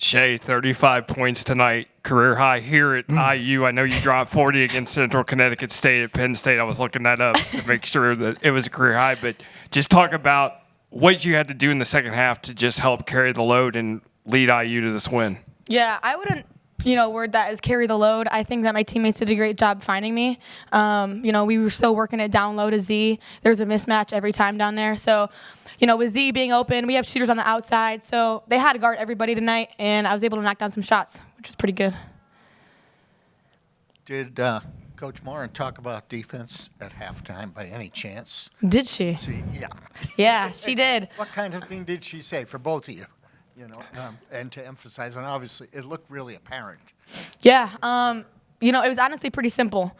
Shay, 35 points tonight, career high here at IU. I know you dropped 40 against Central Connecticut State at Penn State. I was looking that up to make sure that it was a career high. But just talk about what you had to do in the second half to just help carry the load and lead IU to this win. Yeah, I wouldn't, word that as carry the load. I think that my teammates did a great job finding me. We were still working it down low to Z. There's a mismatch every time down there. So, with Z being open, we have shooters on the outside. So they had to guard everybody tonight, and I was able to knock down some shots, which was pretty good. Did Coach Morin talk about defense at halftime by any chance? Did she? Yeah. Yeah, she did. What kind of thing did she say for both of you? And to emphasize, and obviously it looked really apparent. Yeah, it was honestly pretty simple.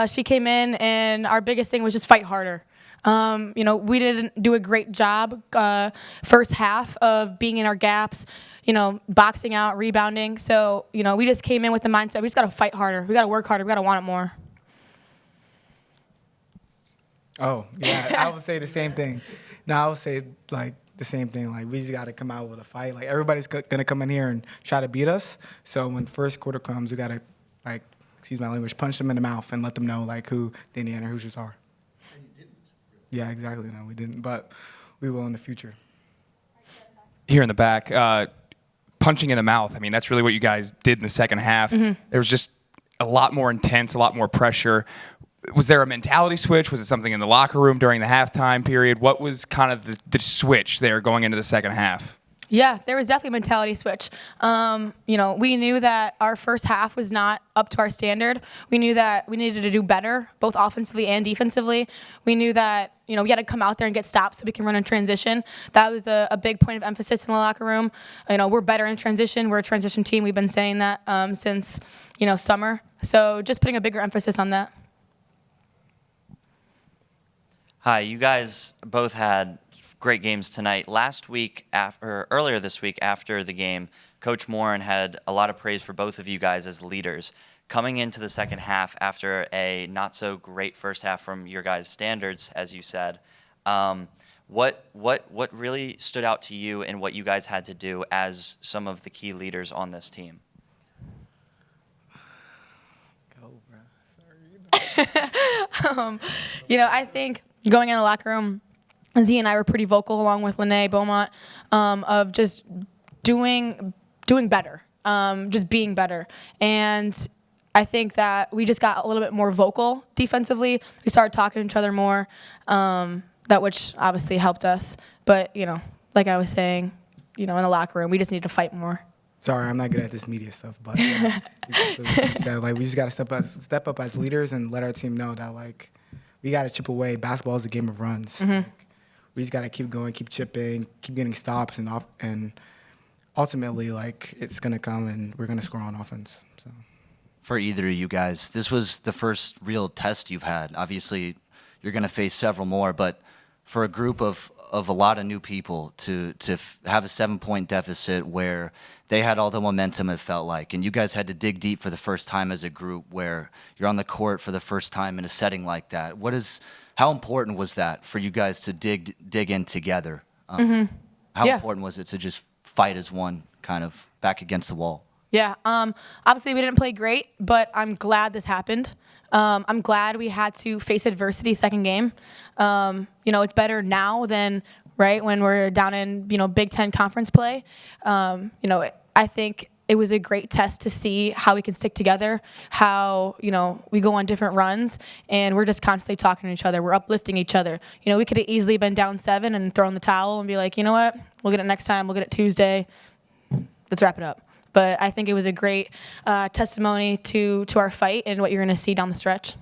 She came in, and our biggest thing was just fight harder. We didn't do a great job first half of being in our gaps, boxing out, rebounding. So, we just came in with the mindset, we just got to fight harder. We got to work harder. We got to want it more. Oh, yeah, I would say the same thing. No, I would say, the same thing. We just got to come out with a fight. Everybody's going to come in here and try to beat us. So when first quarter comes, we got to, excuse my language, punch them in the mouth and let them know, who the Indiana Hoosiers are. And you didn't, really. Yeah, exactly. No, we didn't. But we will in the future. Here in the back, punching in the mouth. I mean, that's really what you guys did in the second half. Mm-hmm. There was just a lot more intense, a lot more pressure. Was there a mentality switch? Was it something in the locker room during the halftime period? What was kind of the switch there going into the second half? Yeah, there was definitely a mentality switch. We knew that our first half was not up to our standard. We knew that we needed to do better, both offensively and defensively. We knew that, we had to come out there and get stops so we can run in transition. That was a big point of emphasis in the locker room. We're better in transition. We're a transition team. We've been saying that since, summer. So just putting a bigger emphasis on that. Hi, you guys both had great games tonight. Earlier this week after the game, Coach Morin had a lot of praise for both of you guys as leaders. Coming into the second half after a not so great first half from your guys' standards, as you said, what really stood out to you and what you guys had to do as some of the key leaders on this team? Go, bro. I think going in the locker room, Z and I were pretty vocal, along with Lene Beaumont, of just doing better, just being better. And I think that we just got a little bit more vocal defensively. We started talking to each other more, which obviously helped us. But, like I was saying, in the locker room, we just need to fight more. Sorry, I'm not good at this media stuff, but we just got to step up as leaders and let our team know that, we got to chip away. Basketball is a game of runs. Mm-hmm. We just got to keep going, keep chipping, keep getting stops, and ultimately, it's going to come and we're going to score on offense. So, for either of you guys, this was the first real test you've had. Obviously, you're going to face several more, but for a group of a lot of new people to have a 7-point deficit where they had all the momentum, it felt like, and you guys had to dig deep for the first time as a group where you're on the court for the first time in a setting like that. How important was that for you guys to dig in together? How important was it to just fight as one, kind of back against the wall? Yeah, obviously we didn't play great, but I'm glad this happened. I'm glad we had to face adversity second game. It's better now than when we're down in Big Ten conference play. I think it was a great test to see how we can stick together, how we go on different runs, and we're just constantly talking to each other. We're uplifting each other. We could have easily been down 7 and thrown the towel and be like, you know what, we'll get it next time. We'll get it Tuesday. Let's wrap it up. But I think it was a great testimony to our fight and what you're going to see down the stretch.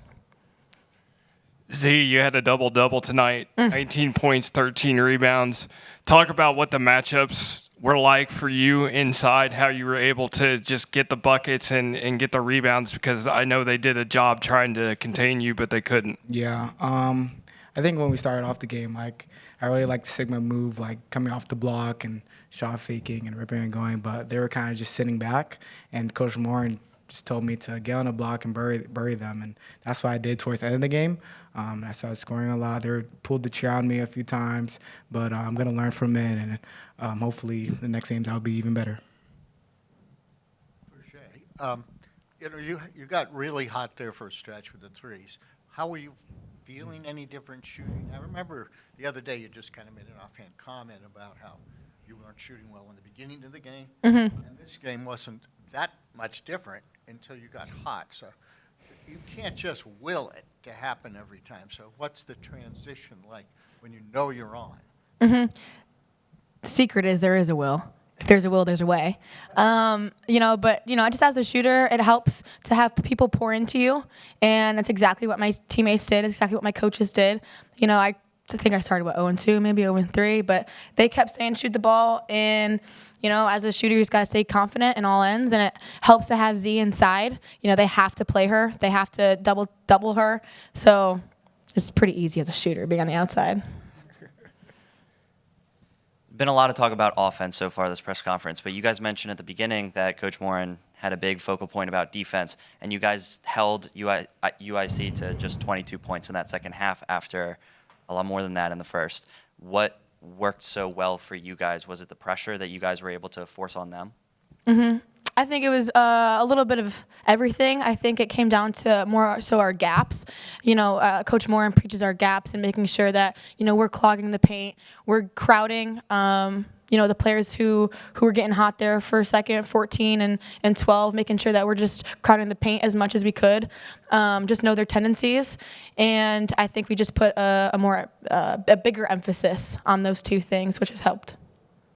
Z, you had a double-double tonight, 19 points, 13 rebounds. Talk about what the matchups were like for you inside, how you were able to just get the buckets and get the rebounds, because I know they did a job trying to contain you, but they couldn't. Yeah, I think when we started off the game, I really liked the Sigma move, coming off the block and shot faking and ripping and going, but they were kind of just sitting back, and Coach Morin just told me to get on the block and bury them, and that's what I did towards the end of the game. I started scoring a lot. They pulled the chair on me a few times, but I'm going to learn from it, and hopefully the next games I'll be even better. You got really hot there for a stretch with the threes. How were you feeling? Any different shooting? I remember the other day you just kind of made an offhand comment about how you weren't shooting well in the beginning of the game. And this game wasn't that much different until you got hot. So you can't just will it to happen every time. So what's the transition like when you know you're on? Secret is there is a will. If there's a will, there's a way. Just as a shooter, it helps to have people pour into you, and that's exactly what my teammates did. It's exactly what my coaches did. I think I started 0-2, maybe 0-3, but they kept saying shoot the ball, and as a shooter, you just gotta stay confident in all ends, and it helps to have Z inside. They have to play her, they have to double her, so it's pretty easy as a shooter being on the outside. Been a lot of talk about offense so far this press conference, but you guys mentioned at the beginning that Coach Morin had a big focal point about defense, and you guys held UIC to just 22 points in that second half after a lot more than that in the first. What worked so well for you guys? Was it the pressure that you guys were able to force on them? I think it was a little bit of everything. I think it came down to more so our gaps. Coach Morin preaches our gaps and making sure that, we're clogging the paint. We're crowding, the players who were getting hot there for second, 14 and 12, making sure that we're just crowding the paint as much as we could. Just know their tendencies. And I think we just put a bigger emphasis on those two things, which has helped.